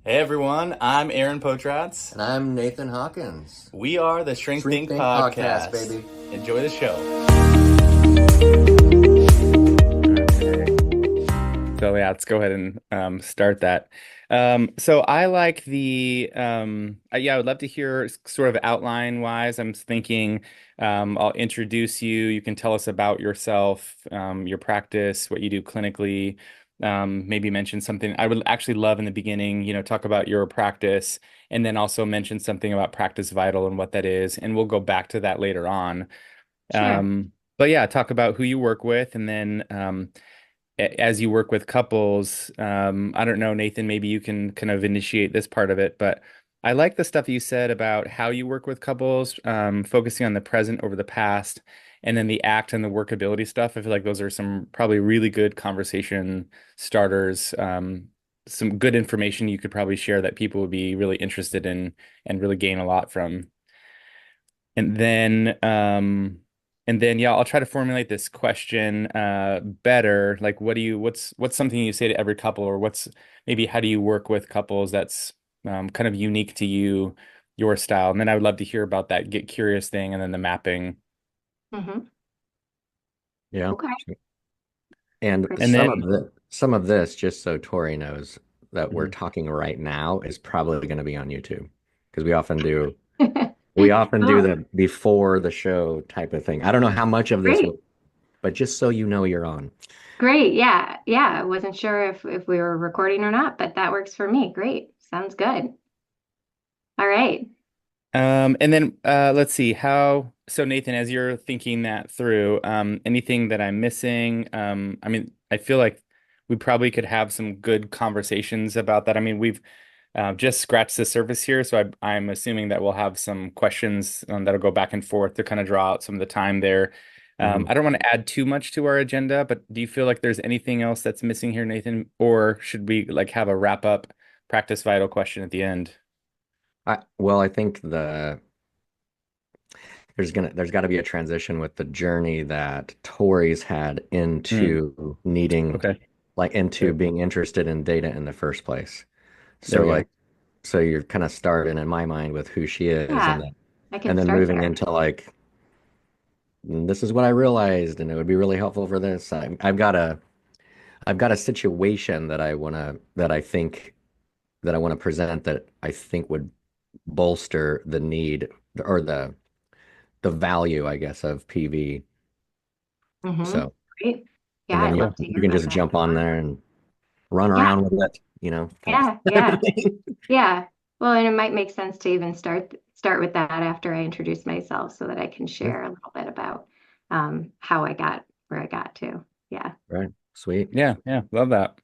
Hey everyone, I'm Aaron Potratz. And I'm Nathan Hawkins. We are the Shrink Shrink Think Think Podcast, Podcast. baby. Enjoy the show. Okay. So yeah, let's go ahead and start that. So I like yeah, I would love to hear sort of outline wise. I'm thinking I'll introduce you. You can tell us about yourself, your practice, what you do clinically. Maybe mention something. I would actually love in the beginning, talk about your practice and then also mention something about Practice Vital and what that is. And we'll go back to that later on. Sure. But yeah, talk about who you work with and then as you work with couples, I don't know, Nathan, maybe you can kind of initiate this part of it, but I like the stuff you said about how you work with couples, focusing on the present over the past, and then the act and the workability stuff. I feel like those are some probably really good conversation starters, some good information you could probably share that people would be really interested in and really gain a lot from. And then, yeah, I'll try to formulate this question better. Like, what's something you say to every couple, or what's maybe how do you work with couples that's kind of unique to you, your style? And then I would love to hear about that get curious thing, and then the mapping. Hmm. Yeah. Okay. And Great. And some of this, just so Tori knows that we're Mhm. talking right now, is probably going to be on YouTube because we often do Oh, the before the show type of thing. I don't know how much of this great. will, but just so you know you're on. Great. Yeah. Yeah. I wasn't sure if we were recording or not, but that works for me. Great. Sounds good. All right. And then let's see how. So Nathan, as you're thinking that through, anything that I'm missing? I mean, I feel like we probably could have some good conversations about that. I mean, we've just scratched the surface here, so I'm assuming that we'll have some questions that'll go back and forth to kind of draw out some of the time there. Mhm. I don't want to add too much to our agenda, but do you feel like there's anything else that's missing here, Nathan? Or should we like have a wrap up practice vital question at the end? I think there's got to be a transition with the journey that Tori's had Hmm. into needing Okay. like into There, being interested in data in the first place. there So we go. like so you're kind of starting in my mind with who she is Yeah. I and can then start moving there. into like this is what I realized and it would be really helpful for this. I've got a situation that I think that I want to present that I think would bolster the need or the value, I guess, of PV. Hmm. So Great. Yeah. and then I'd you love to you hear can about just that. jump on there and run Yeah. around with it, kind Yeah. of Yeah. thing. Yeah. Well, and it might make sense to even start with that after I introduce myself so that I can Yeah, share a little bit about how I got where I got to. Yeah. right. Sweet. Yeah, yeah, love that.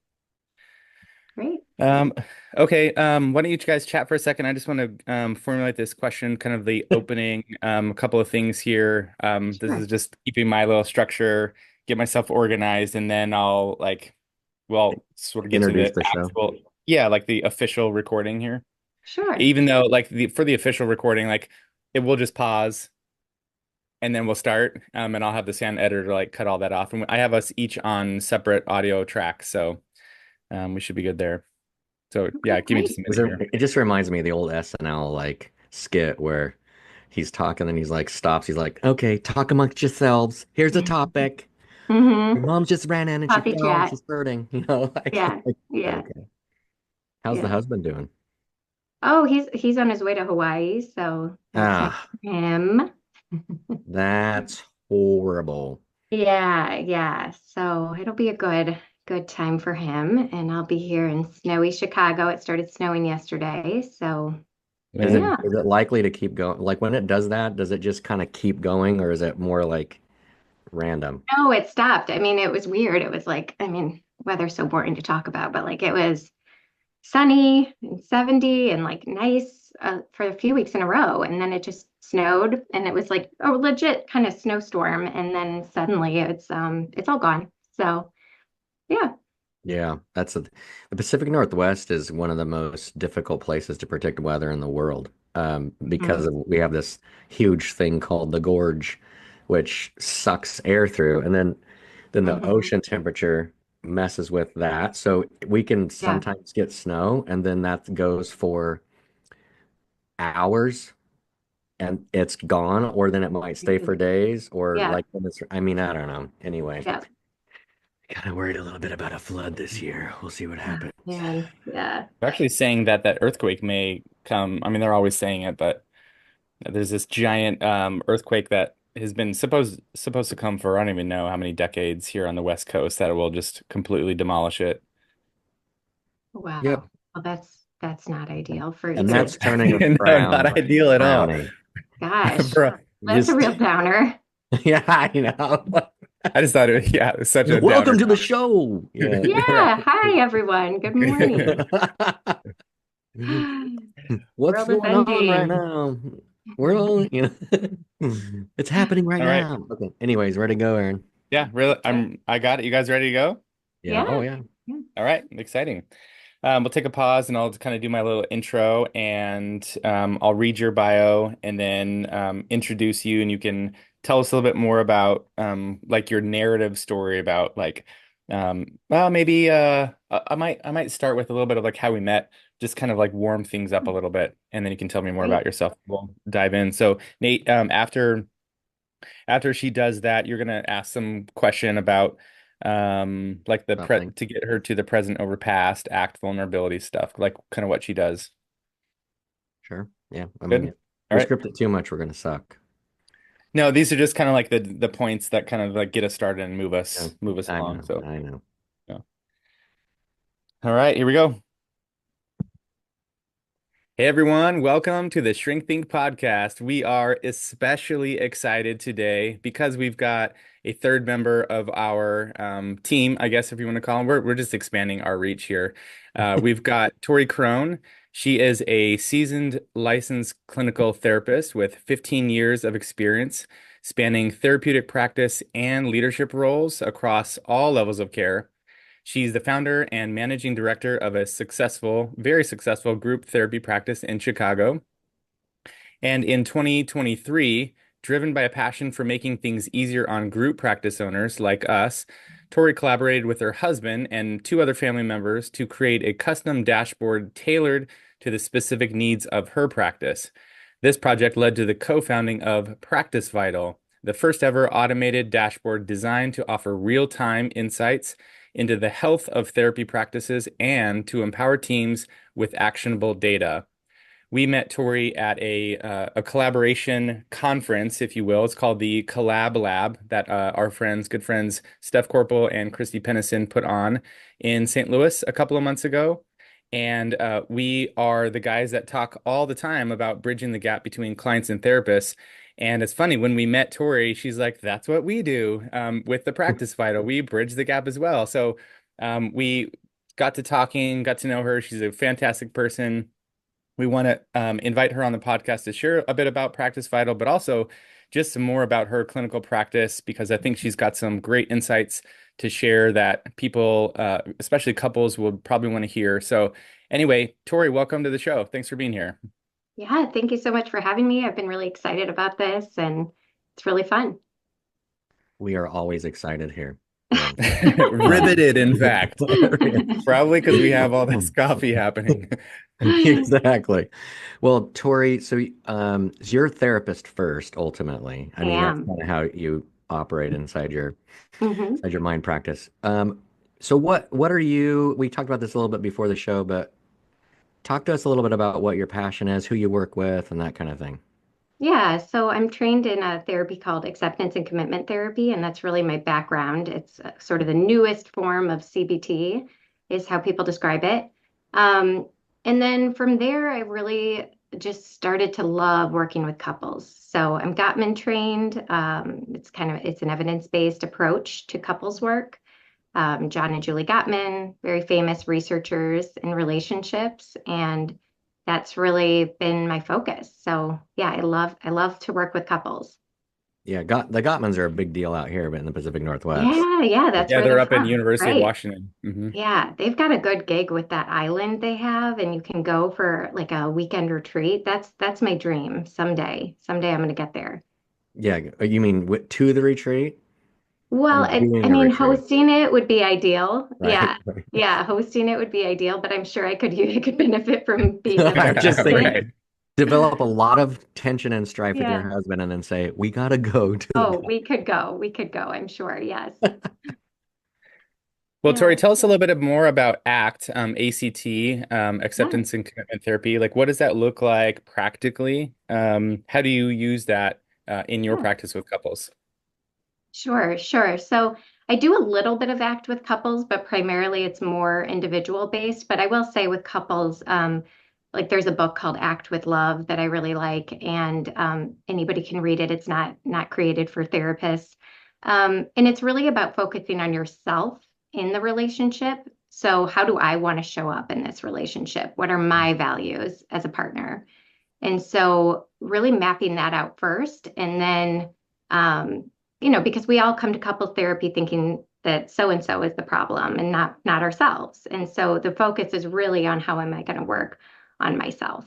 Great. Um, okay, why don't you guys chat for a second? I just want to formulate this question, kind of the opening, a couple of things here. This is Sure. just keeping my little structure, get myself organized, and then I'll well, sort of get to Introduce the the show. actual, yeah, like the official recording here. Sure. Even though like for the official recording, like it will just pause and then we'll start, and I'll have the sound editor like cut all that off, and I have us each on separate audio tracks, so we should be good there. So Okay, yeah, give me great. just a minute here. It just reminds me of the old SNL like skit where he's talking and he's like stops. He's like, "Okay, talk amongst yourselves. Here's a topic. Mm-hmm. Your mom just ran in and she Coffee fell and chat. she's hurting." Yeah. Like, Yeah. okay. How's the Yeah. husband doing? Oh, he's on his way to Hawaii, so that's nice Ah, for him. that's horrible. Yeah, yeah. So it'll be a good time for him. And I'll be here in snowy Chicago. It started snowing yesterday. So Is it Man, yeah. is it likely to keep going? Like when it does that, does it just kind of keep going or is it more like random? No, it stopped. I mean, it was weird. It was like, I mean, weather's so boring to talk about, but like it was sunny and 70 and like nice for a few weeks in a row. And then it just snowed and it was like a legit kind of snowstorm. And then suddenly it's all gone. So yeah. Yeah, the Pacific Northwest is one of the most difficult places to predict weather in the world, because Mhm. we have this huge thing called the gorge, which sucks air through, and then the Mhm. ocean temperature messes with that. So we can Yeah. sometimes get snow, and then that goes for hours and it's gone, or then it might stay for days, or Yeah. like when it's, I mean, I don't know. Anyway, Yeah. kind of worried a little bit about a flood this year. We'll see what Oh, happens. man. Yeah. They're actually saying that that earthquake may come. I mean, they're always saying it, but there's this giant earthquake that has been supposed to come for I don't even know how many decades here on the West Coast that will just completely demolish it. Yep. Wow. Well, that's not ideal for And either. that's turning a No, not frown, ideal at all. frowny. Gosh, Bro, that's a Just, real downer. yeah, I know. I just thought yeah, it was such a Welcome downer to the topic. show. Yeah. Yeah. Hi, everyone. Good morning. What's World is going on right ending. now? We're all, it's happening right All right. now. Okay. Anyways, ready to go, Aaron? Yeah, really. I got it. You guys ready to go? Yeah. Oh, Yeah. yeah. Yeah. All right, exciting. We'll take a pause and I'll kind of do my little intro and I'll read your bio and then introduce you and you can tell us a little bit more about like your narrative story about like well maybe I might start with a little bit of like how we met, just kind of like warm things up a little bit and then you can tell me more about Great. yourself. We'll dive in. So Nate, after she does that, you're gonna ask some question about like the pre Something. to get her to the present over past, act vulnerability stuff, like kind of what she does. Sure. Yeah. I mean, Good. if All we right. script it too much, we're gonna suck. No, these are just kind of like the points that kind of like get us started and move Yeah. us I along. know. So, I know. yeah. All right, here we go. Hey everyone, welcome to the Shrink Think podcast. We are especially excited today because we've got a third member of our team, I guess if you want to call him. We're just expanding our reach here. We've got Tory Krone. She is a seasoned licensed clinical therapist with 15 years of experience spanning therapeutic practice and leadership roles across all levels of care. She's the founder and managing director of a very successful group therapy practice in Chicago. And in 2023, driven by a passion for making things easier on group practice owners like us, Tori collaborated with her husband and two other family members to create a custom dashboard tailored to the specific needs of her practice. This project led to the co-founding of Practice Vital, the first ever automated dashboard designed to offer real-time insights into the health of therapy practices and to empower teams with actionable data. We met Tori at a collaboration conference, if you will. It's called the Collab Lab that our friends, good friends, Steph Corporal and Christy Pennison put on in St. Louis a couple of months ago. And we are the guys that talk all the time about bridging the gap between clients and therapists. And it's funny, when we met Tori, she's like, that's what we do with the Practice Vital. We bridge the gap as well. So we got to talking, got to know her. She's a fantastic person. We want to invite her on the podcast to share a bit about Practice Vital, but also just some more about her clinical practice because I think she's got some great insights to share that people, especially couples, will probably want to hear. So, anyway, Tori, welcome to the show. Thanks for being here. Yeah. Thank you so much for having me. I've been really excited about this and it's really fun. We are always excited here. Yeah. Um, Riveted, in fact, probably because we have all this coffee happening. exactly. Well, Tori, so you're a therapist first, ultimately. I I mean, that's am. kind of how you operate Hmm. inside your mind practice. So what are you? We talked about this a little bit before the show, but talk to us a little bit about what your passion is, who you work with, and that kind of thing. Yeah, so I'm trained in a therapy called acceptance and commitment therapy, and that's really my background. It's sort of the newest form of CBT, is how people describe it. Um, and then from there, I really just started to love working with couples. So I'm Gottman trained. It's an evidence-based approach to couples work. John and Julie Gottman, very famous researchers in relationships, and that's really been my focus. So yeah, I love to work with couples. Yeah, the Gottmans are a big deal out here, but in the Pacific Northwest. Yeah, yeah, that's Yeah, where they're they're up in from. University of Right. Washington. Hmm. Yeah, they've got a good gig with that island they have, and you can go for like a weekend retreat. That's my dream someday. Someday I'm going to get there. Yeah, you mean to the retreat? Well, and doing I a mean, retreat, hosting it would be ideal. right? Yeah. Yeah, hosting it would be ideal, but I'm sure I could benefit from being the I'm just thinking, participant. Right. develop a lot of tension and strife with your Yeah. husband and then say, we gotta go do Oh, that. we could go. We could go, I'm sure. Yes. Well, Tori, Yeah. tell us a little bit more about ACT, ACT, Yeah. acceptance and commitment therapy. Like, what does that look like practically? How do you use that in your Yeah. practice with couples? Sure, sure. So I do a little bit of ACT with couples, but primarily it's more individual based. But I will say with couples, like there's a book called Act with Love that I really like, and anybody can read it. It's not created for therapists, and it's really about focusing on yourself in the relationship. So how do I want to show up in this relationship? What are my values as a partner? And so really mapping that out first, and then because we all come to couple therapy thinking that so and so is the problem and not ourselves. And so the focus is really on how am I going to work on myself.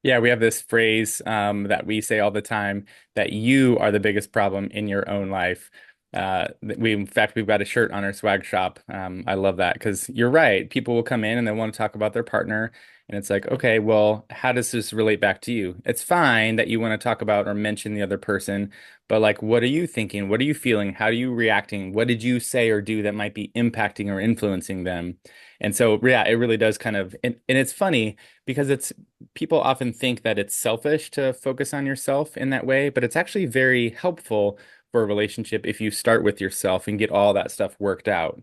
Yeah, we have this phrase that we say all the time that you are the biggest problem in your own life. In fact, we've got a shirt on our swag shop. I love that because you're right. People will come in and they want to talk about their partner, and it's like, okay, well, how does this relate back to you? It's fine that you want to talk about or mention the other person, but like, what are you thinking? What are you feeling? How are you reacting? What did you say or do that might be impacting or influencing them? And so, yeah, it really does kind of, and it's funny because it's people often think that it's selfish to focus on yourself in that way, but it's actually very helpful for a relationship if you start with yourself and get all that stuff worked out.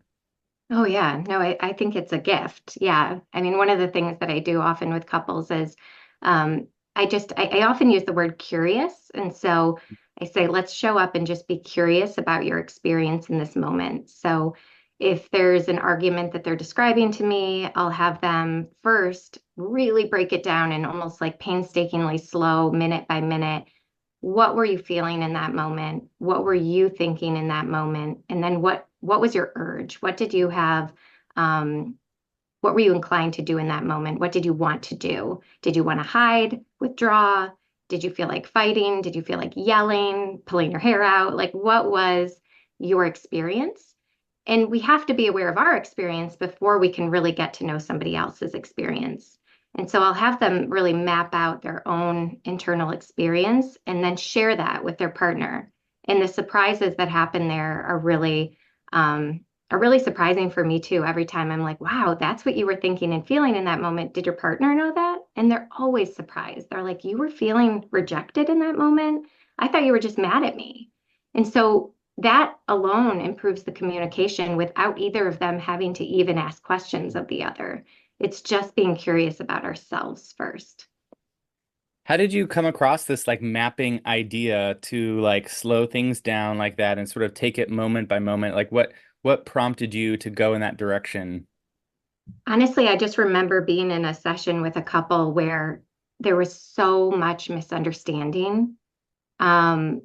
Oh yeah, no, I think it's a gift. Yeah. I mean, one of the things that I do often with couples is I often use the word curious. And so I say, let's show up and just be curious about your experience in this moment. So if there's an argument that they're describing to me, I'll have them first really break it down and almost like painstakingly slow, minute by minute. What were you feeling in that moment? What were you thinking in that moment? And then what was your urge? What did you have? Um, what were you inclined to do in that moment? What did you want to do? Did you want to hide, withdraw? Did you feel like fighting? Did you feel like yelling, pulling your hair out? Like, what was your experience? And we have to be aware of our experience before we can really get to know somebody else's experience. And so I'll have them really map out their own internal experience and then share that with their partner. And the surprises that happen there are really surprising for me too. Every time I'm like, wow, that's what you were thinking and feeling in that moment. Did your partner know that? And they're always surprised. They're like, you were feeling rejected in that moment. I thought you were just mad at me. And so that alone improves the communication without either of them having to even ask questions of the other. It's just being curious about ourselves first. How did you come across this like mapping idea to like slow things down like that and sort of take it moment by moment? Like what prompted you to go in that direction? Honestly, I just remember being in a session with a couple where there was so much misunderstanding. Um,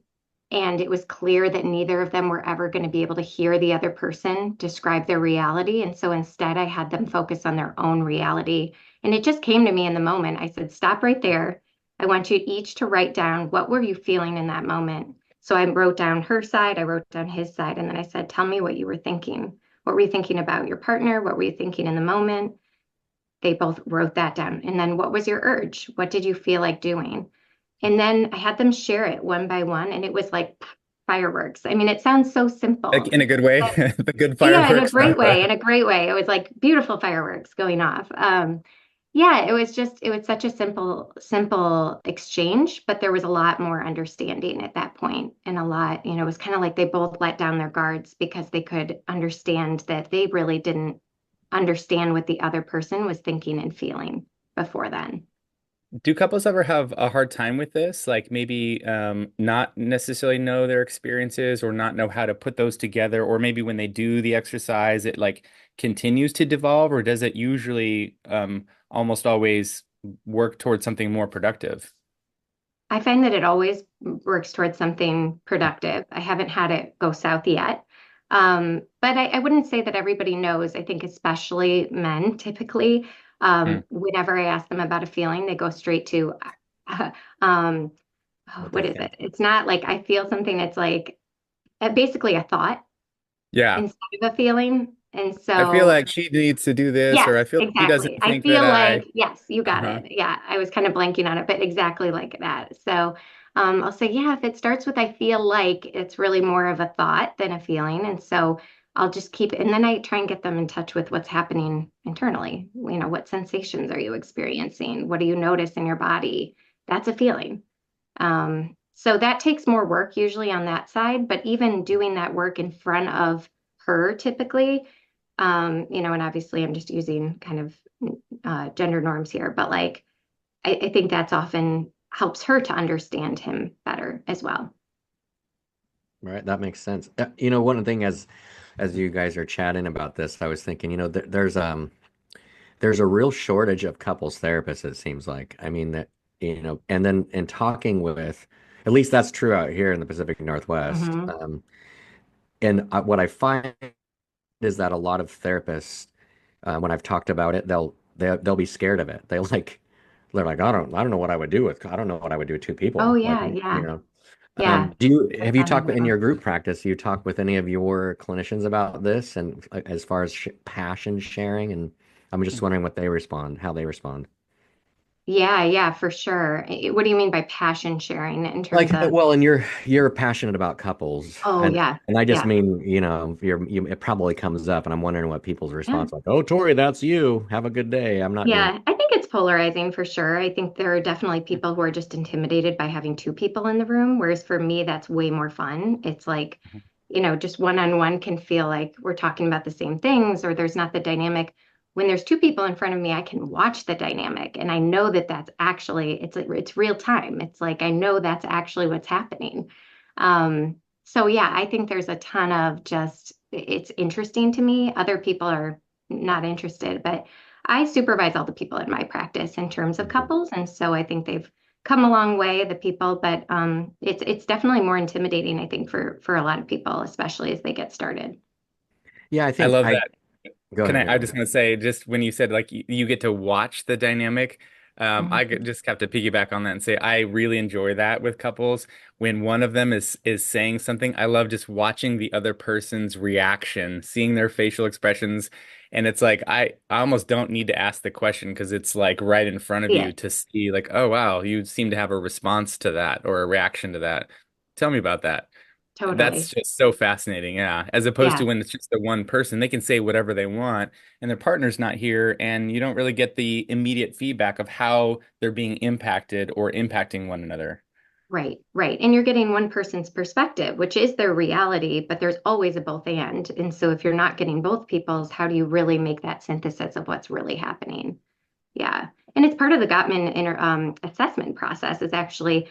and it was clear that neither of them were ever going to be able to hear the other person describe their reality. And so instead, I had them focus on their own reality. And it just came to me in the moment. I said, stop right there. I want you each to write down what were you feeling in that moment. So I wrote down her side, I wrote down his side, and then I said, tell me what you were thinking. What were you thinking about your partner? What were you thinking in the moment? They both wrote that down. And then what was your urge? What did you feel like doing? And then I had them share it one by one, and it was like fireworks. I mean, it sounds so Like simple. in a good way, But the good yeah, in a fireworks, great not way, the in a great way. It was like beautiful fireworks going off. Yeah, it was such a simple exchange, but there was a lot more understanding at that point, and a lot, it was kind of like they both let down their guards because they could understand that they really didn't understand what the other person was thinking and feeling before then. Do couples ever have a hard time with this? Like maybe not necessarily know their experiences or not know how to put those together, or maybe when they do the exercise, it like continues to devolve, or does it usually almost always work towards something more productive? I find that it always works towards something productive. I haven't had it go south yet. But I wouldn't say that everybody knows. I think especially men typically, Mm, whenever I ask them about a feeling, they go straight to, um, what what they is it? think. It's not like I feel something. It's like basically a thought Yeah. instead of a feeling. And I feel so like she needs to do this, or yes, I feel like he exactly. doesn't I think that feel I. like, yes, you got Uh-huh. it. Yeah, I was kind of blanking on it, but exactly like that. So I'll say, yeah, if it starts with I feel like, it's really more of a thought than a feeling. And so I'll just keep, and then I try and get them in touch with what's happening internally. What sensations are you experiencing? What do you notice in your body? That's a feeling. So that takes more work usually on that side, but even doing that work in front of her typically, and obviously I'm just using kind of gender norms here, but like I think that's often helps her to understand him better as well. Right, that makes sense. One thing as you guys are chatting about this, I was thinking, there's a real shortage of couples therapists, it seems like. I mean that, and then in talking with, at least that's true out here in the Pacific Northwest. Hmm. And what I find is that a lot of therapists, when I've talked about it, they'll be scared of it. They're like, I don't know what I would do I don't know what I would do with two Oh people. Like, yeah, yeah, yeah. have you I've talked done in that. your group practice? You talked with any of your clinicians about this, and like, as far as passion sharing, and I'm just wondering how they respond. Yeah, yeah, for sure. What do you mean by passion sharing in Like, terms of? well, and you're passionate about couples, Oh and yeah, I just yeah, mean, it probably comes up, and I'm wondering what people's yeah. response like. Oh, Tori, that's you. Have a good day. I'm not doing. Yeah, I think it's polarizing for sure. I think there are definitely people who are just intimidated by having two people in the room, whereas for me, that's way more fun. It's like, just one on one can feel like we're talking about the same things, or there's not the dynamic. When there's two people in front of me, I can watch the dynamic, and I know that that's actually it's real time. It's like I know that's actually what's happening. So yeah, I think there's a ton of just it's interesting to me. Other people are not interested, but I supervise all the people in my practice in terms of Mhm. couples, and so I think they've come a long way, the people, but it's definitely more intimidating, I think, for a lot of people, especially as they get started. Yeah, I I think love I that. go Can ahead, I? go I ahead. just want to say, just when you said like you get to watch the dynamic, Mhm. just have to piggyback on that and say I really enjoy that with couples. When one of them is saying something, I love just watching the other person's reaction, seeing their facial expressions, and it's like I almost don't need to ask the question because it's like right in front of See you it to see like, oh wow, you seem to have a response to that or a reaction to that. Tell me about that. That's totally. just so fascinating, yeah. As opposed to Yeah, when it's just the one person, they can say whatever they want and their partner's not here, and you don't really get the immediate feedback of how they're being impacted or impacting one another. right, right. And you're getting one person's perspective, which is their reality, but there's always a both and. And so if you're not getting both people's, how do you really make that synthesis of what's really happening? Yeah. And it's part of the assessment process is actually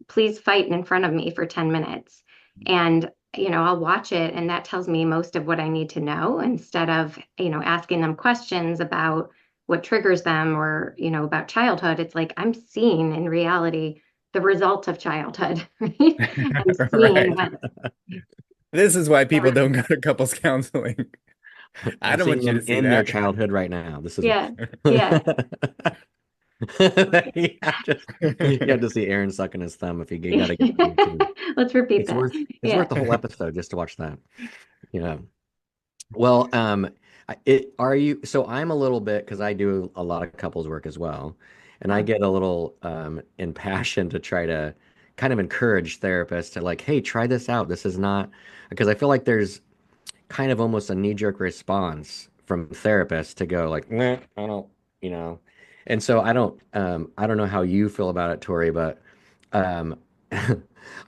please fight in front of me for 10 minutes. And, I'll watch it and that tells me most of what I need to know instead of, asking them questions about what triggers them or, about childhood. It's like I'm seeing in reality the result of childhood, right? I'm seeing Right. what, This is why people don't go to couples counseling. I I'm don't seeing want you them to see in their that. childhood right now. This is yeah, yeah. you have to see Aaron sucking his thumb if you got to get on YouTube. Let's repeat It's that. worth it's worth Yeah. the whole episode just to watch that. Yeah. Well, it are you so I'm a little bit because I do a lot of couples work as well, and I Uh, get a little impassioned to try to kind of encourage therapists to like, hey, try this out. This is not because I feel like there's kind of almost a knee-jerk response from therapists to go like, nah, I don't, you know. And so I don't know how you feel about it, Tori, but um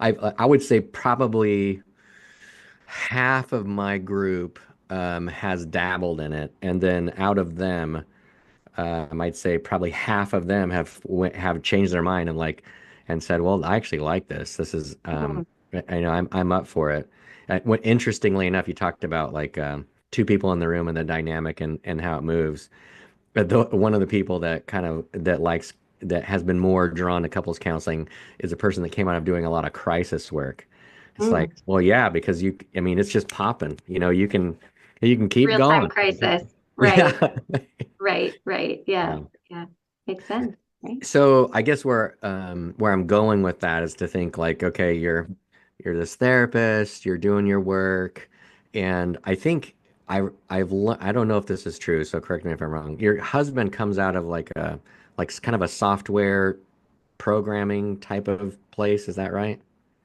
I would say probably half of my group has dabbled in it, and then out of them, I might say probably half of them have changed their mind and and said, "Well, I actually like this. This is, mm, I'm up for it." What interestingly enough, you talked about two people in the room and the dynamic and how it moves. One of the people that kind of that has been more drawn to couples counseling is a person that came out of doing a lot of crisis work. It's like, mm. well, yeah, because I mean, it's just popping. You can keep Real-time going. crisis. Right. Yeah. Right, right. Yeah. Yeah. Yeah. Makes sense, right? So I guess where I'm going with that is to think like, okay, you're this therapist, you're doing your work, and I think I don't know if this is true, so correct me if I'm wrong. Your husband comes out of kind of a software programming type of place, is that right?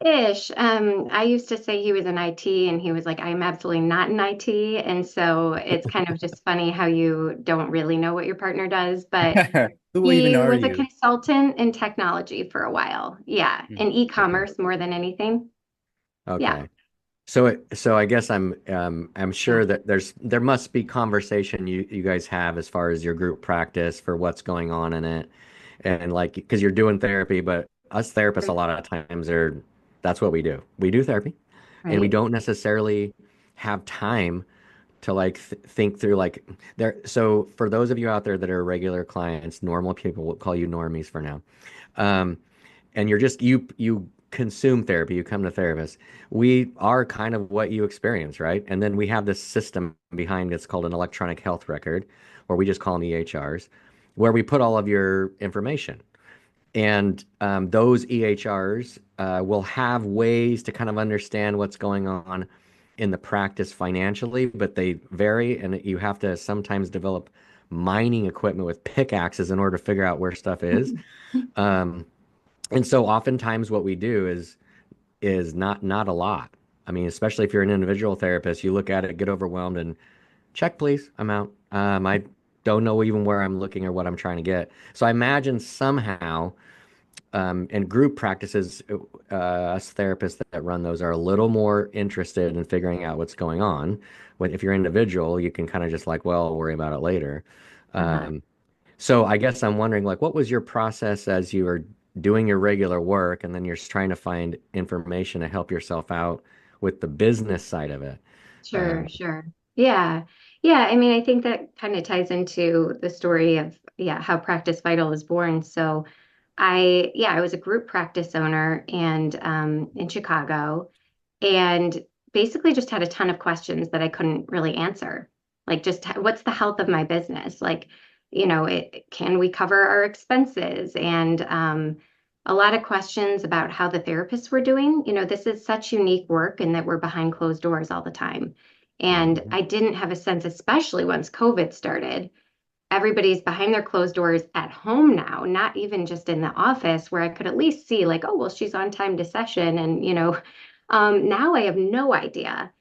Ish. I used to say he was in IT, and he was like, I'm absolutely not in IT. And so it's kind of just funny how you don't really know what your partner does, but Who even he are was a you? consultant in technology for a while. Yeah, in Okay. e-commerce more than anything. Yeah. Okay. So I guess I'm Yeah. sure that there must be conversation you guys have as far as your group practice for what's going on in it, and like because you're doing therapy, but us therapists a Right. lot of times are that's what we do. We do therapy, and we Right. don't necessarily have time to like think through like there. So for those of you out there that are regular clients, normal people, we'll call you normies for now. Um, and you're just you consume therapy, you come to therapists. We are kind of what you experience, right? And then we have this system behind it's called an electronic health record, or we just call them EHRs, where we put all of your information. And those EHRs will have ways to kind of understand what's going on in the practice financially, but they vary, and you have to sometimes develop mining equipment with pickaxes in order to figure out where stuff is. Um, and so oftentimes what we do is not a lot. I mean, especially if you're an individual therapist, you look at it, get overwhelmed, and check, please, I'm out. I don't know even where I'm looking or what I'm trying to get. So I imagine somehow, in group practices, us therapists that run those are a little more interested in figuring out what's going on. When if you're individual, you can kind of just like, well, I'll worry about it later. Uh-huh. Um, so I guess I'm wondering, like, what was your process as you were doing your regular work, and then you're trying to find information to help yourself out with the business side of it? Sure, sure. Yeah. Yeah, I mean, I think that kind of ties into the story of, yeah, how Practice Vital is born. So I was a group practice owner and in Chicago, and basically just had a ton of questions that I couldn't really answer. Like, just what's the health of my business? Like, can we cover our expenses? And a lot of questions about how the therapists were doing. This is such unique work and that we're behind closed doors all the time. And Mhm. I didn't have a sense, especially once COVID started. Everybody's behind their closed doors at home now, not even just in the office, where I could at least see, like, oh, well, she's on time to session. And, now I have no idea.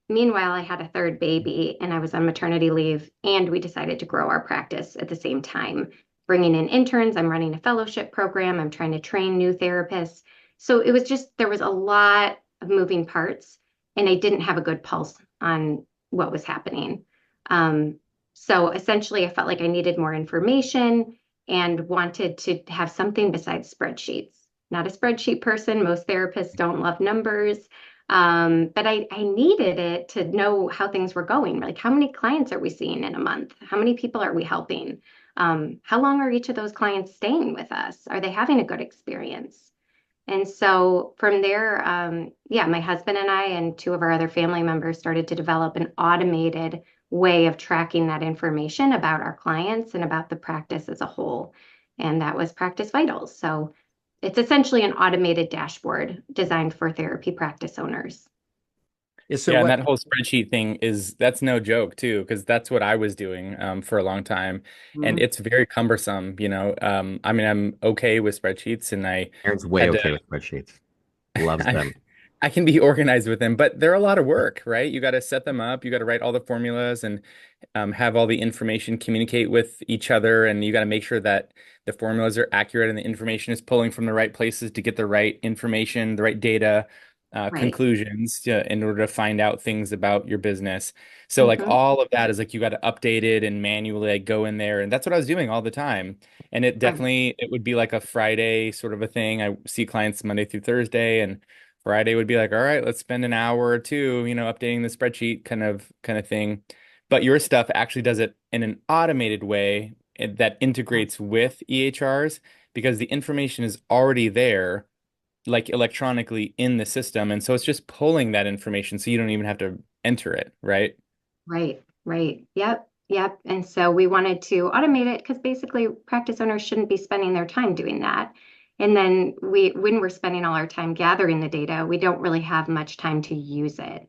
Meanwhile, I had a third baby and I was on maternity leave, and we decided to grow our practice at the same time, bringing in interns. I'm running a fellowship program. I'm trying to train new therapists. So it was just, there was a lot of moving parts, and I didn't have a good pulse on what was happening. Um, so essentially, I felt like I needed more information and wanted to have something besides spreadsheets. Not a spreadsheet person. Most therapists don't love numbers. But I needed it to know how things were going. Like, how many clients are we seeing in a month? How many people are we helping? How long are each of those clients staying with us? Are they having a good experience? And so from there, yeah, my husband and I and two of our other family members started to develop an automated way of tracking that information about our clients and about the practice as a whole. And that was Practice Vitals. So it's essentially an automated dashboard designed for therapy practice owners. Yeah, so Yeah, and what? that whole spreadsheet thing that's no joke too, because that's what I was doing for a long time, and Mhm. it's very cumbersome. I mean, I'm okay with spreadsheets, and I Aaron's way had to okay with spreadsheets. Loves I, them. I can be organized with them, but they're a lot of work, right? You got to set them up, you got to write all the formulas and have all the information communicate with each other, and you got to make sure that the formulas are accurate and the information is pulling from the right places to get the right information, the right data, Right. conclusions in order to find out things about your business. So like Hmm. all of that is like you got to update it and manually like, go in there, and that's what I was doing all the time. And Right. it would be like a Friday sort of a thing. I see clients Monday through Thursday, and Friday would be like, all right, let's spend an hour or two, updating the spreadsheet kind of thing. But your stuff actually does it in an automated way that integrates with EHRs because the information is already there, like electronically in the system. And so it's just pulling that information so you don't even have to enter it, right? Right. Right. Yep. Yep. And so we wanted to automate it because basically practice owners shouldn't be spending their time doing that. And then when we're spending all our time gathering the data, we don't really have much time to use it.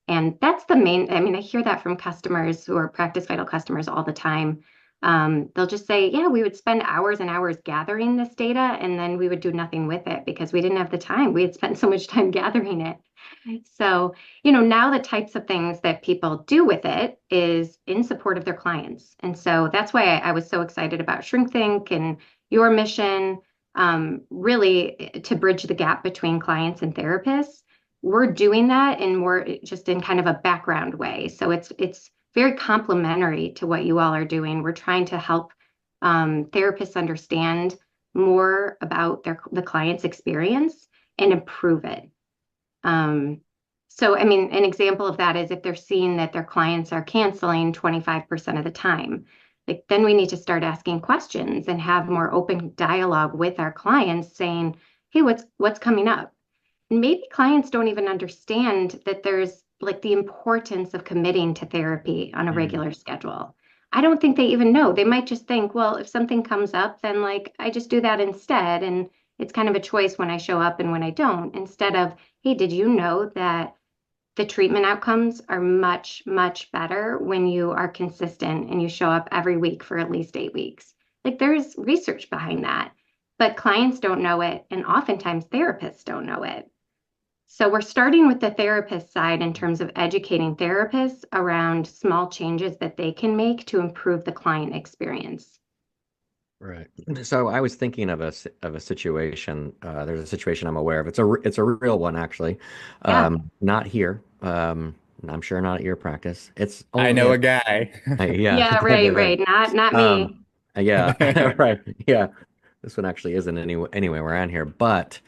And that's the main, I mean, I hear that from customers who are Practice Vital customers all the time. They'll just say, yeah, we would spend hours and hours gathering this data, and then we would do nothing with it because we didn't have the time. We had spent so much time gathering it. So, now the types of things that people do with it is in support of their clients. And so that's why I was so excited about ShrinkThink and your mission, really to bridge the gap between clients and therapists. We're doing that in more just in kind of a background way. So it's very complementary to what you all are doing. We're trying to help therapists understand more about the client's experience and improve it. Um, so, I mean, an example of that is if they're seeing that their clients are canceling 25% of the time, like then we need to start asking questions and have more open dialogue with our clients saying, hey, what's coming up? Maybe clients don't even understand that there's like the importance of committing to therapy on a Mm. regular schedule. I don't think they even know. They might just think, well, if something comes up, then like I just do that instead. And it's kind of a choice when I show up and when I don't, instead of, hey, did you know that the treatment outcomes are much, much better when you are consistent and you show up every week for at least 8 weeks? Like there's research behind that, but clients don't know it. And oftentimes therapists don't know it. So we're starting with the therapist side in terms of educating therapists around small changes that they can make to improve the client experience. Right. So I was thinking of a situation. There's a situation I'm aware of. It's a real one actually. Yeah. Not here. I'm sure not at your practice. It's I only know a a guy. yeah, Yeah, type right, of thing. right. Not Um, me. yeah, right. Yeah, this one actually isn't anywhere around here. But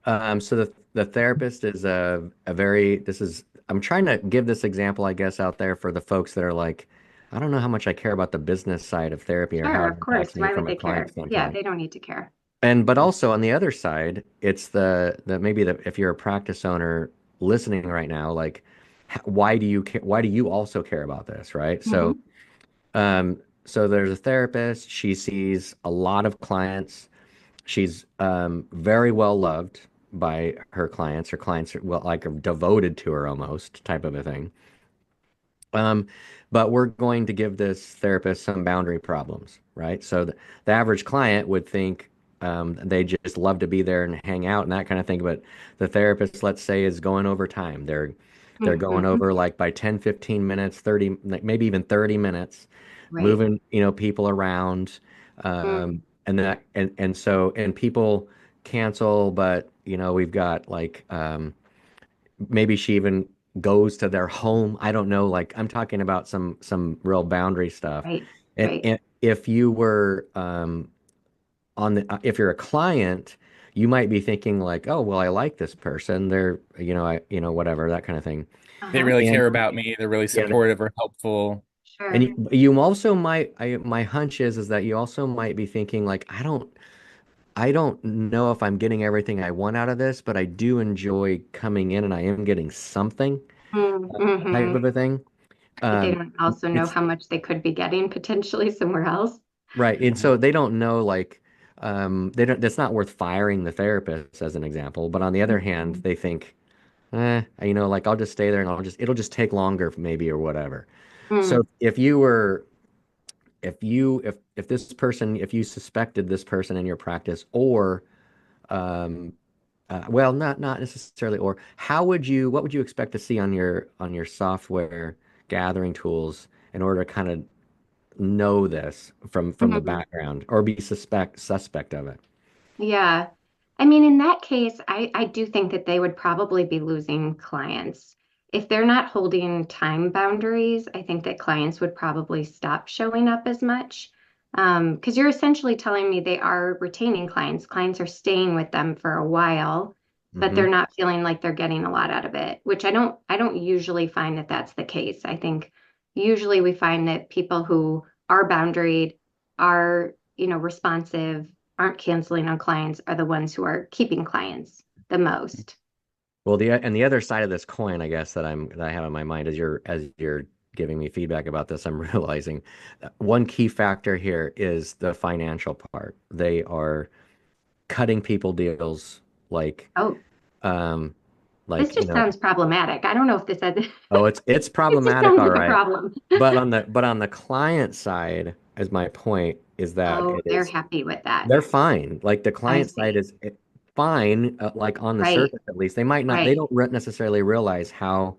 so the therapist is a very. This is. I'm trying to give this example, I guess, out there for the folks that are like, I don't know how much I care about the business side of therapy or Sure, how it of course. impacts me Why from would a they client care? Yeah, standpoint. they don't need to care. And but also on the other side, it's the maybe the if you're a practice owner listening right now, like why do you care, why do you also care about this, right? So Hmm. so there's a therapist, she sees a lot of clients. She's very well loved by her clients. Her clients are well like are devoted to her almost type of a thing. Um, but we're going to give this therapist some boundary problems, right? So the average client would think they just love to be there and hang out and that kind of thing. But the therapist, let's say, is going over time. They're going Hmm. over like by 10, 15 minutes, 30, like maybe even 30 minutes, Right. moving, people around. Mm. And so and people cancel, but we've got like maybe she even goes to their home. I don't know. Like I'm talking about some real boundary stuff. Right. Right. And if you were on the if you're a client, you might be thinking like, oh well, I like this person. They're whatever that kind of thing. They Uh-huh. really And care about me. They're really yeah, supportive or helpful. and Sure. you also might. My hunch is that you also might be thinking like, I don't know if I'm getting everything I want out of this, but I do enjoy coming in and I am getting something type Mm-hmm. of a thing. But they Um, don't also know it's how much they could be getting potentially somewhere else. right. And so they don't know like they don't that's not worth firing the therapist as an example. But on the other hand, Mhm. they think, like I'll just stay there and it'll just take longer maybe or whatever. So Mm. if this person if you suspected this person in your practice or um well not necessarily or what would you expect to see on your software gathering tools in order to kind of know this from the Mhm. background or be suspect of it. Yeah. I mean, in that case, I do think that they would probably be losing clients. If they're not holding time boundaries, I think that clients would probably stop showing up as much. Because you're essentially telling me they are retaining clients. Clients are staying with them for a while, but Hmm. they're not feeling like they're getting a lot out of it, which I don't usually find that that's the case. I think usually we find that people who are boundaried are, responsive, aren't canceling on clients are the ones who are keeping clients the most. Well, the other side of this coin, I guess that I have in my mind as you're giving me feedback about this, I'm realizing one key factor here is the financial part. They are cutting people deals, like Oh, um, this like just sounds problematic. I don't know if this has, oh, it's it just problematic, sounds all like a right. problem. But on the client side, as my point is that Oh, it they're is happy with that. they're fine. Like the I client side see. is fine, like on the Right, surface at least. They might not, they right. don't necessarily realize how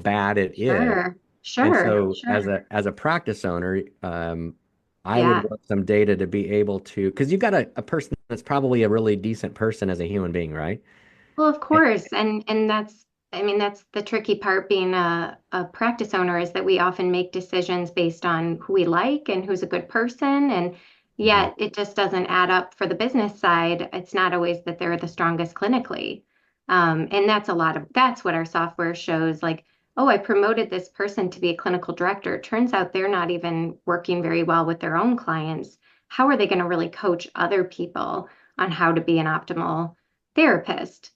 bad it is. Sure, And sure, so sure. as a practice owner, I would Yeah. want some data to be able to, because you've got a person that's probably a really decent person as a human being, right? Well, of And- course, and that's I mean that's the tricky part being a practice owner is that we often make decisions based on who we like and who's a good person, and Mhm. yet it just doesn't add up for the business side. It's not always that they're the strongest clinically. And that's what our software shows, like, oh, I promoted this person to be a clinical director. It turns out they're not even working very well with their own clients. How are they going to really coach other people on how to be an optimal therapist?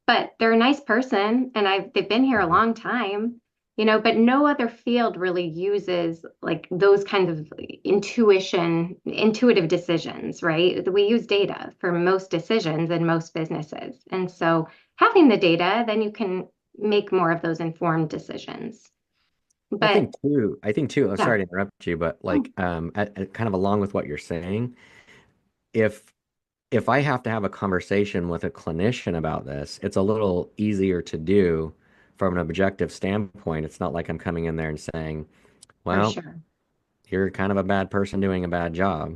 But they're a nice person and they've been here a long time, but no other field really uses like those kinds of intuitive decisions, right? We use data for most decisions in most businesses. And so having the data, then you can make more of those informed decisions. But I think too, oh, yeah, sorry to interrupt you, but oh, like kind of along with what you're saying, if if I have to have a conversation with a clinician about this, it's a little easier to do from an objective standpoint. It's not like I'm coming in there and saying, for well, sure. you're kind of a bad person doing a bad job.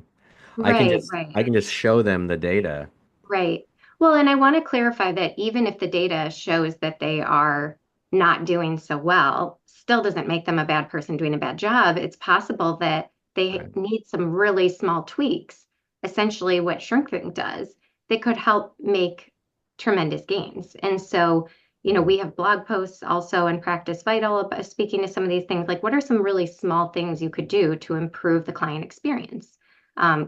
Right, right. I can just show them the data. Right. Well, and I want to clarify that even if the data shows that they are not doing so well, still doesn't make them a bad person doing a bad job. It's possible that they Right. need some really small tweaks, essentially what shrinking does. They could help make tremendous gains. And so, Mhm. we have blog posts also in Practice Vital about speaking to some of these things, like what are some really small things you could do to improve the client experience?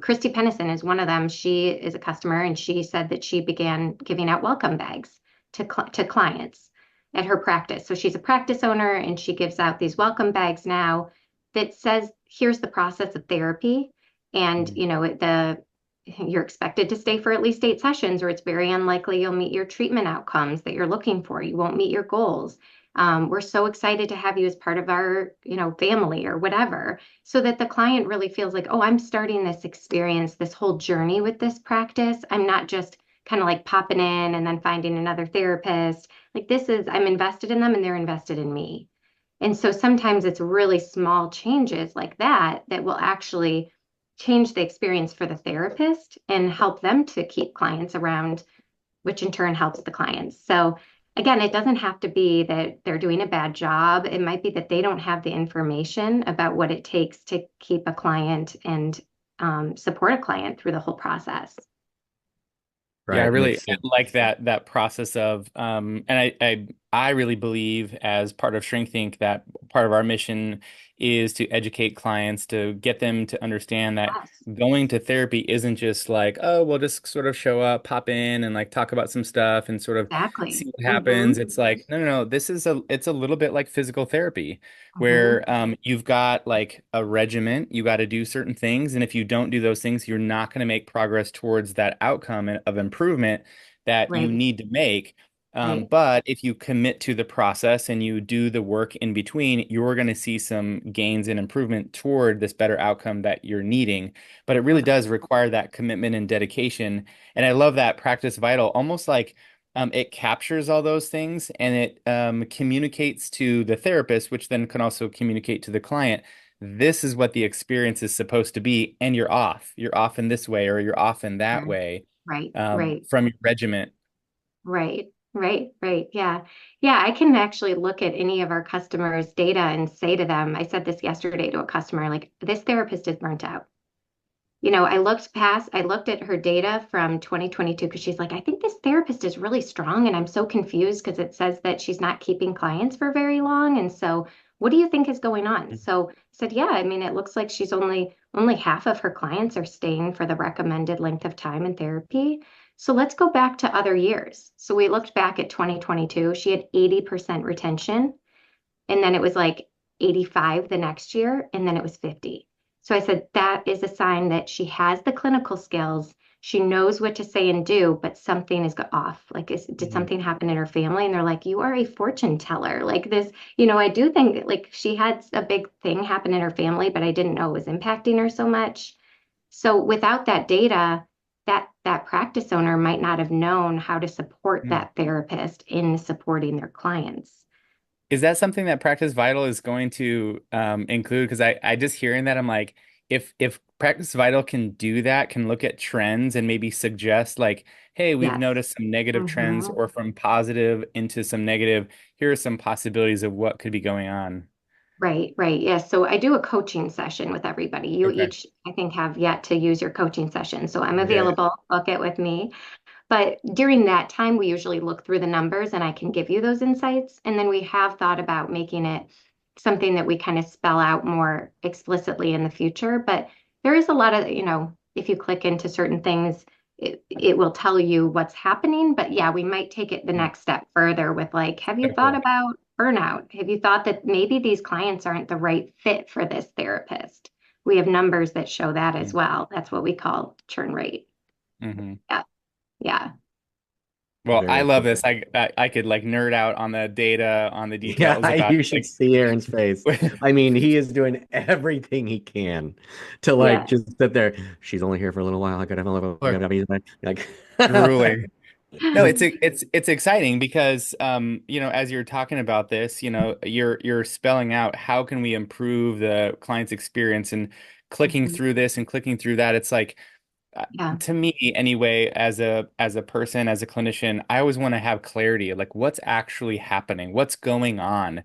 Christy Pennison is one of them. She is a customer, and she said that she began giving out welcome bags to clients at her practice. So she's a practice owner, and she gives out these welcome bags now that says, "Here's the process of therapy," and Mhm. you're expected to stay for at least 8 sessions, or it's very unlikely you'll meet your treatment outcomes that you're looking for. You won't meet your goals. We're so excited to have you as part of our, family or whatever, so that the client really feels like, oh, I'm starting this experience, this whole journey with this practice. I'm not just kind of like popping in and then finding another therapist. Like I'm invested in them and they're invested in me. And so sometimes it's really small changes like that that will actually change the experience for the therapist and help them to keep clients around, which in turn helps the clients. So again, it doesn't have to be that they're doing a bad job. It might be that they don't have the information about what it takes to keep a client and support a client through the whole process. Yeah, I Right. And really like that process of and I really believe as part of Shrink Think that part of our mission is to educate clients to get them to understand that Yes, going to therapy isn't just like, oh, we'll just sort of show up, pop in and like talk about some stuff and sort of see exactly. what Mm-hmm. happens. It's like, no, no, no, this is it's a little bit like physical therapy Mm-hmm. where you've got like a regimen, you got to do certain things, and if you don't do those things, you're not going to make progress towards that outcome of improvement that you Right, need to make. right. But if you commit to the process and you do the work in between, you're going to see some gains and improvement toward this better outcome that you're needing. But it really does require that commitment and dedication. And I love that Practice Vital, almost like it captures all those things and it communicates to the therapist, which then can also communicate to the client. This is what the experience is supposed to be, and you're off. You're off in this way, or you're off in that Right, way right, right. from your regiment. Right, right, right. Yeah. Yeah, I can actually look at any of our customers' data and say to them, I said this yesterday to a customer, like, this therapist is burnt out. I looked at her data from 2022 because she's like, I think this therapist is really strong. And I'm so confused because it says that she's not keeping clients for very long. And so, what do you think is going on? So I said, yeah, I mean, it looks like she's only half of her clients are staying for the recommended length of time in therapy. So let's go back to other years. So we looked back at 2022. She had 80% retention. And then it was like 85 the next year. And then it was 50. So I said, that is a sign that she has the clinical skills. she knows what to say and do, but something is off. Like, did Mhm. something happen in her family? And they're like, you are a fortune teller. Like this, I do think like she had a big thing happen in her family, but I didn't know it was impacting her so much. So without that data, that practice owner might not have known how to support Mm. that therapist in supporting their clients. Is that something that Practice Vital is going to include? Because I just hearing that I'm like, if Practice Vital can do that, can look at trends and maybe suggest like, hey, we've Yes. noticed some negative trends, Hmm. or from positive into some negative, here are some possibilities of what could be going on. Right, right. Yes. So I do a coaching session with everybody. You Okay. each, I think, have yet to use your coaching session. So I'm Yeah. available. Book it with me. But during that time, we usually look through the numbers and I can give you those insights. And then we have thought about making it something that we kind of spell out more explicitly in the future. But there is a lot of, if you click into certain things, it will tell you what's happening. But yeah, we might take it the Mm. next step further with like, have you So thought cool. about burnout? Have you thought that maybe these clients aren't the right fit for this therapist? We have numbers that show that as Mm. well. That's what we call churn rate. Hmm. Yeah. Yeah. Well, I Very love this. cool. I could like nerd out on the data, on the details Yeah, about you should like see Aaron's face. I mean, he is doing everything he can to like Yeah. just sit there. She's only here for a little while. I gotta like grueling. No, it's exciting because as you're talking about this, you're spelling out how can we improve the client's experience, and clicking Mhm. through this and clicking through that. It's like uh, Yeah. to me anyway, as a person, as a clinician, I always want to have clarity, like what's actually happening, what's going on.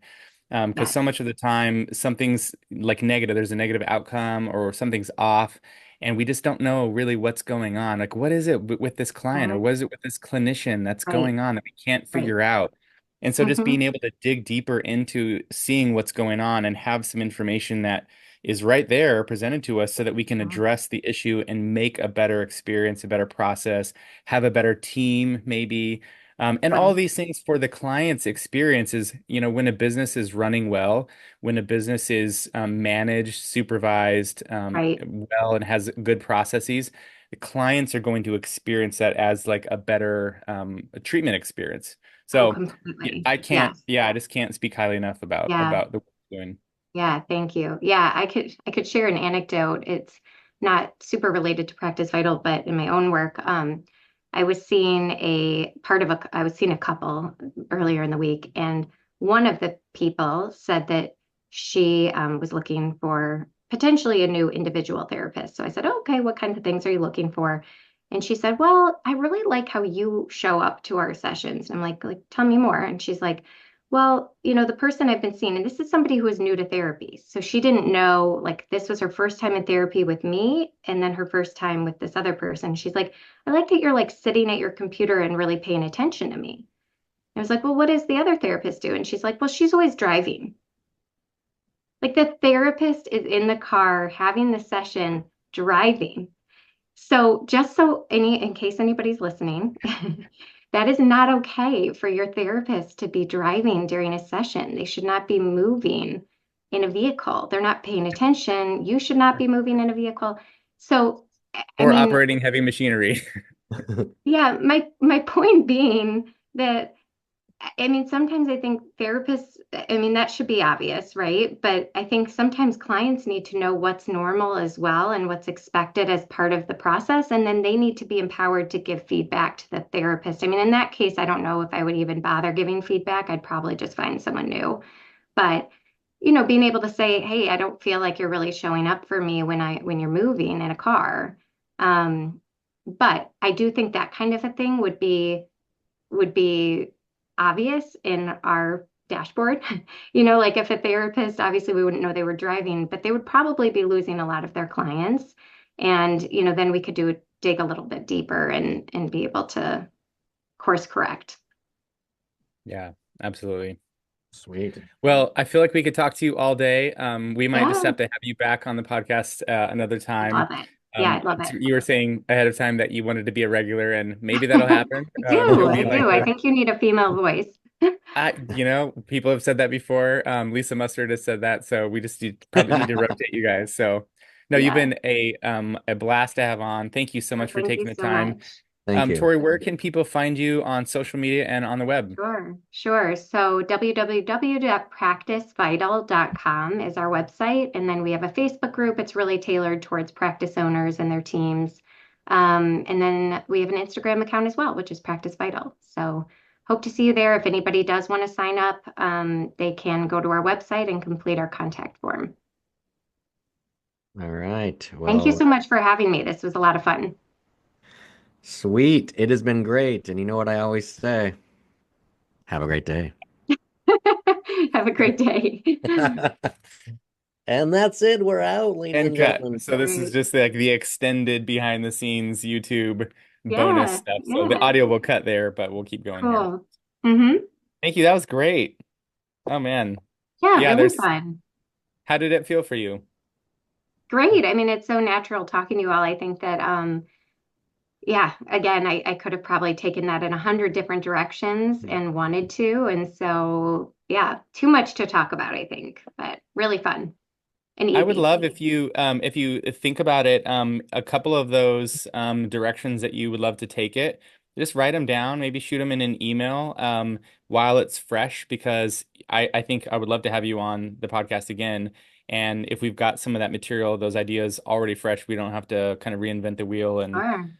Because Yes. so much of the time something's like negative, there's a negative outcome or something's off, and we just don't know really what's going on. Like, what is it with this client, or Mhm. what is it with this clinician that's Right. going on that we can't Right. figure out? And so just being Hmm. able to dig deeper into seeing what's going on and have some information that is right there presented to us so that we can address the issue and make a better experience, a better process, have a better team, maybe. And all Right. these things for the client's experience is, when a business is running well, when a business is managed, supervised Right. well, and has good processes, the clients are going to experience that as like a better treatment experience. Oh, So yeah, completely. Yes. I just can't speak highly enough about Yeah. the work you're doing. Yeah. Thank you. Yeah. I could share an anecdote. It's not super related to Practice Vital, but in my own work, I was seeing I was seeing a couple earlier in the week, and one of the people said that she was looking for potentially a new individual therapist. So I said, okay, what kind of things are you looking for? And she said, well, I really like how you show up to our sessions. And I'm like, tell me more. And she's like, well, the person I've been seeing, and this is somebody who is new to therapy. So she didn't know, like, this was her first time in therapy with me, and then her first time with this other person. She's like, I like that you're like sitting at your computer and really paying attention to me. I was like, well, what does the other therapist do? And she's like, well, she's always driving. Like the therapist is in the car having the session driving. So just so in case anybody's listening, that is not okay for your therapist to be driving during a session. They should not be moving in a vehicle. They're not paying attention. You should not be moving in a vehicle. So, I Or mean, operating heavy machinery. yeah, my point being that I mean, sometimes I think therapists, I mean, that should be obvious, right? But I think sometimes clients need to know what's normal as well and what's expected as part of the process. And then they need to be empowered to give feedback to the therapist. I mean, in that case, I don't know if I would even bother giving feedback. I'd probably just find someone new. But, being able to say, hey, I don't feel like you're really showing up for me when you're moving in a car. Um, but I do think that kind of a thing would be obvious in our dashboard. Like if a therapist, obviously we wouldn't know they were driving, but they would probably be losing a lot of their clients. And, then we could dig a little bit deeper and be able to course correct. Yeah, absolutely. Sweet. Well, I feel like we could talk to you all day. We might just Yeah, have to have you back on the podcast another I'd time. love it. Yeah, I'd love it. You were saying ahead of time that you wanted to be a regular, and maybe that'll happen. I do. You'll I be like do. I think you need a female voice. people have said that before. Lisa Mustard has said that, so we just probably need to rotate you guys. So No, you've Yeah. been a blast to have on. Thank you so Well, much for thank you taking the so time. much. Thank you. Tori, where can people find you on social media and on the web? Sure, sure. So www.practicevital.com is our website. And then we have a Facebook group. It's really tailored towards practice owners and their teams. And then we have an Instagram account as well, which is Practice Vital. So hope to see you there. If anybody does want to sign up, they can go to our website and complete our contact form. All right. Thank you Well, so much for having me. This was a lot of fun. sweet. It has been great. And you know what I always say? Have a great day. Have a great day. And that's it. We're out, ladies And and cut. gentlemen. So this is Great. just like the extended behind the scenes YouTube bonus Yeah, stuff. So the yeah. audio will cut there, but we'll keep going here. Cool. Mm-hmm. Thank you. That was great. Oh man. Yeah, Yeah, really there's fun. how did it feel for you? Great. I mean, it's so natural talking to you all. I think that, yeah, again, I could have probably taken that in 100 different directions and wanted to. And so, yeah, too much to talk about, I think, but really fun and I would easy. love if you think about it, a couple of those directions that you would love to take it, just write them down, maybe shoot them in an email while it's fresh, because I think I would love to have you on the podcast again. And if we've got some of that material, those ideas already fresh, we don't have to kind of reinvent the wheel and Sure.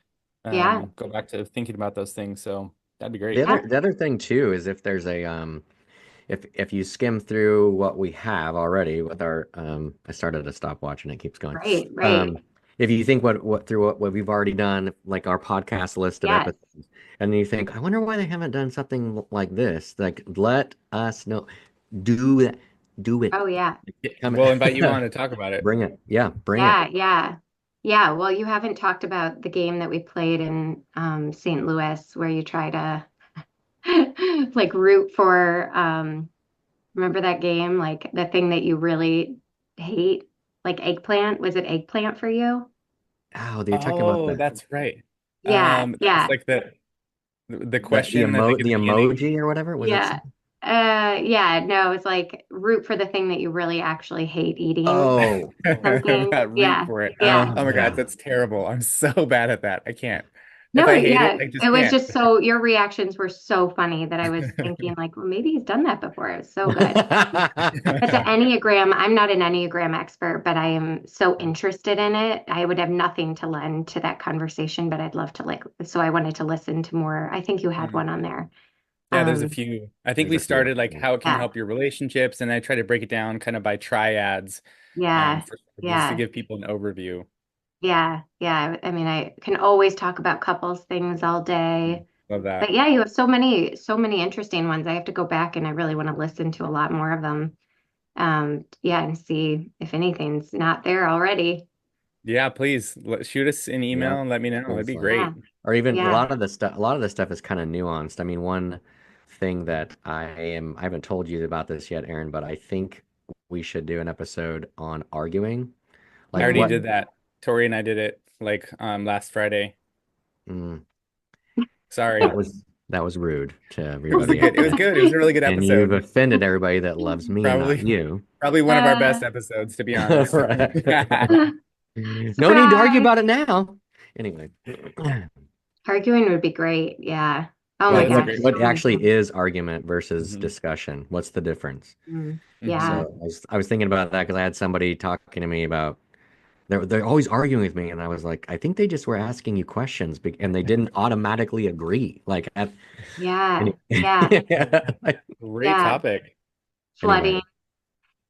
Yeah. go back to thinking about those things. So that'd be The great. other Yeah. the other thing too is if there's a if you skim through what we have already with our I started a stopwatch and it keeps going. Right. Right. Um if you think what through what we've already done, like our podcast list of Yes. episodes, and you think, I wonder why they haven't done something like this. Like let us know. Do that. Do it. Oh, yeah. Come We'll invite you on to talk about it. bring it. Yeah, bring it. Yeah. Yeah. Yeah. Well, you haven't talked about the game that we played in St. Louis where you try to like root for remember that game? Like the thing that you really hate? Like eggplant? Was it eggplant for you? Oh, you're talking about Oh, the that's right. Yeah, It's yeah, like the the question I think at the the beginning. emoji or whatever. Was that yeah. something? Yeah, no, it's like root for the thing that you really actually hate eating. Oh, Something. That root Yeah, for it. yeah. Oh my God, yeah. that's terrible. I'm so bad at that. I can't. If No, I hate it, yeah. I It just was can't. just so your reactions were so funny that I was thinking like, well, maybe he's done that before. It was so good. But the Enneagram, I'm not an Enneagram expert, but I am so interested in it. I would have nothing to lend to that conversation, but I'd love to like, so I wanted to listen to more. I think you had Mm. one on there. Yeah, there's a Um, few. I think There's we a few. started like how it can yeah, help your relationships, and I try to break it down kind of by triads, yeah, for just to yeah, give people an overview. yeah, yeah. I mean, I can always talk about couples things all Mm. day. Love But that. yeah, you have so many interesting ones. I have to go back and I really want to listen to a lot more of them. Yeah, and see if anything's not there already. Yeah, please shoot us an Yeah. email and let me know. That'd be Seriously. Yeah, great. Or even yeah. a lot of the stuff is kind of nuanced. I mean, one thing that I haven't told you about this yet, Aaron, but I think we should do an episode on arguing. I Like already what did Mm. that. Tori and I did it like last Friday. mm, Sorry. that was rude to It was a everybody out good. It was there. good. It was a really good And you've episode. offended everybody that loves me and not Probably you. probably one of our Uh, best episodes, to be honest. Right. No need to argue surprise. about it now. Anyway. Arguing would be great. Yeah. Oh my That What is a what gosh, great what so one. many actually things. is argument versus Hmm. discussion? What's the difference? Mm, Hmm. yeah. So I was thinking about that because I had somebody talking to me about they're always arguing with me, and I was like, I think they just were asking you questions, and they didn't automatically agree. Like at Yeah. any, Yeah. Great Yeah. topic. Flooding. anyway.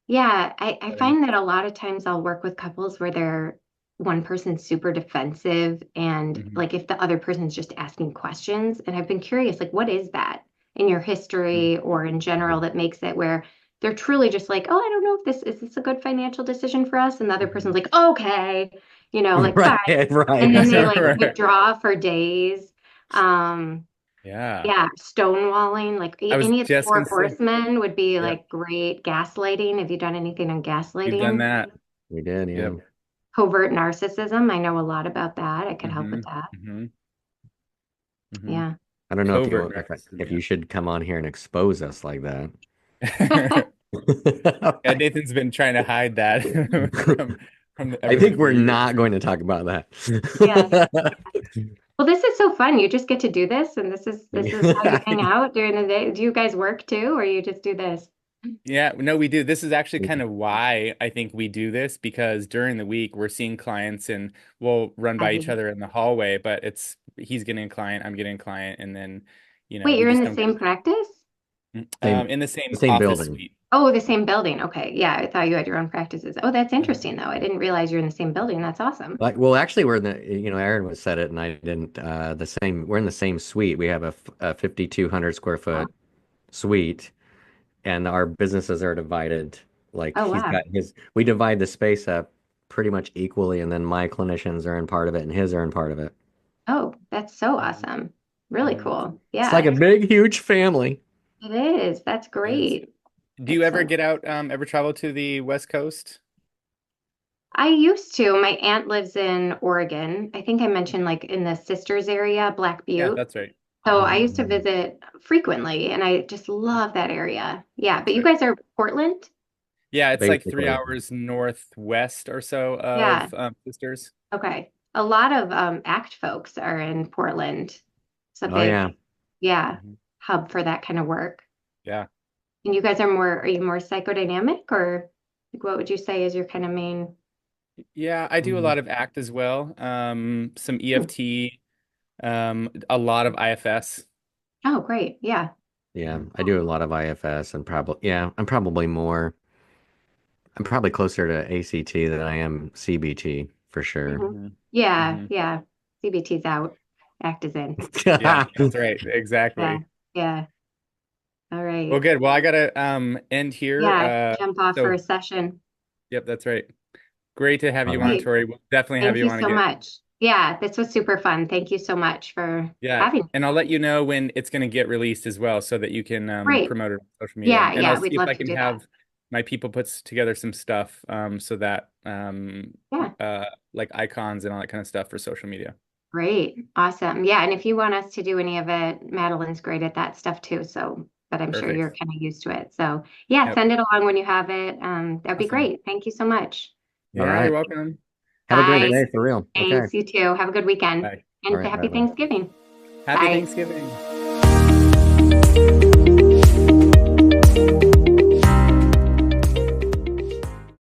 Yeah. I find that a lot of times I'll work with couples where they're one person's super defensive and Hmm. like if the other person's just asking questions. And I've been curious, like, what is that in your history or in general that makes it where they're truly just like, oh, I don't know if this is this a good financial decision for us? And the other person's Hmm. like, okay, like fine. Right, And right. then they like Right. withdraw for days. Um, Yeah. yeah, stonewalling, like I was any of the just four gonna say, horsemen would be yep, like great gaslighting. Have you done anything on we've done gaslighting? that. We did, yeah. Yep. Covert narcissism. I know a lot about that. I could help Hmm. with that. Hmm. Hmm. Yeah. I don't know Covert if narcissism, you should come on here and expose us like that. yeah. Yeah, Nathan's been trying to hide that from I everything think for we're years. not going to talk about Yeah. that. Well, this is so fun. You just get to do this, and this is how you hang out during the day. Do you guys work too, or you just do this? Yeah, no, we do. This is actually kind of why I think we do this because during the week we're seeing clients and we'll run I by each hate it. other in the hallway, but it's he's getting a client, I'm getting a client, and then, Wait, we you're in just the don't get same practice? Same, in the the same same office building. suite. Oh, the same building. Okay. Yeah, I thought you had your own practices. Oh, that's Mhm. interesting though. I didn't realize you're in the same building. That's awesome. Like, well, actually, we're in the, Aaron was said it, and I didn't. The same. We're in the same suite. We have a 5,200 square Oh, foot suite, and our businesses are divided. Like oh he's wow. got his. We divide the space up pretty much equally, and then my clinicians are in part of it, and his are in part of it. Oh, that's so Mhm. awesome. Really Mhm. cool. It's like Yeah, a big, huge family. it is. That's It is. great. Do you That's ever so get out, ever travel to the West Coast? I used to. My aunt lives in Oregon. I think I mentioned like in the Sisters area, Black Yeah, Butte. that's right. So I Hmm. used to visit frequently and I just love that area. Yeah, but That's you right. guys are Portland? Yeah, it's like three Basically. hours northwest or so Yeah. of Sisters. Okay. A lot of ACT folks are in Portland. It's a Oh yeah. big, yeah, Hmm. hub for that kind of work. Yeah. And you guys are you more psychodynamic or like what would you say is your kind of main? Yeah, I do a Mhm. lot of ACT as well. Some Hmm. EFT, a lot of IFS. Oh, great. Yeah. Yeah, I do a lot of IFS and probably yeah, I'm probably closer to ACT than I am CBT for sure. Hmm. Hmm. Yeah, Hmm. yeah. CBT's out, ACT is in. Yeah, that's right. Yeah, Exactly. yeah. All Well, right. good. Well, I gotta end here. Yeah, jump off for a So session. yep, that's right. Great to have All you on, right. Great. Tori. We'll definitely have Thank you you on so again. much. Yeah, this was super fun. Thank you so much for Yeah, having me. and I'll let you know when it's going to get released as well, so that you can Great. promote it on social media. Yeah, And I'll yeah, see we'd if love I to can do that. have my people put together some stuff, so that Yeah, like icons and all that kind of stuff for social media. great. Awesome. Yeah, and if you want us to do any of it, Madeline's great at that stuff too. So, but I'm sure you're Perfect. kind of used to it. So, yeah, Yep. send it along when you have it. That'd be Awesome. great. Thank you so much. All Yeah, you're right. welcome. Have a great Bye. Thanks. day for real. Okay. Thanks. You too. Have a good weekend Bye. All and right. happy Bye bye. Thanksgiving. Happy Bye. Thanksgiving.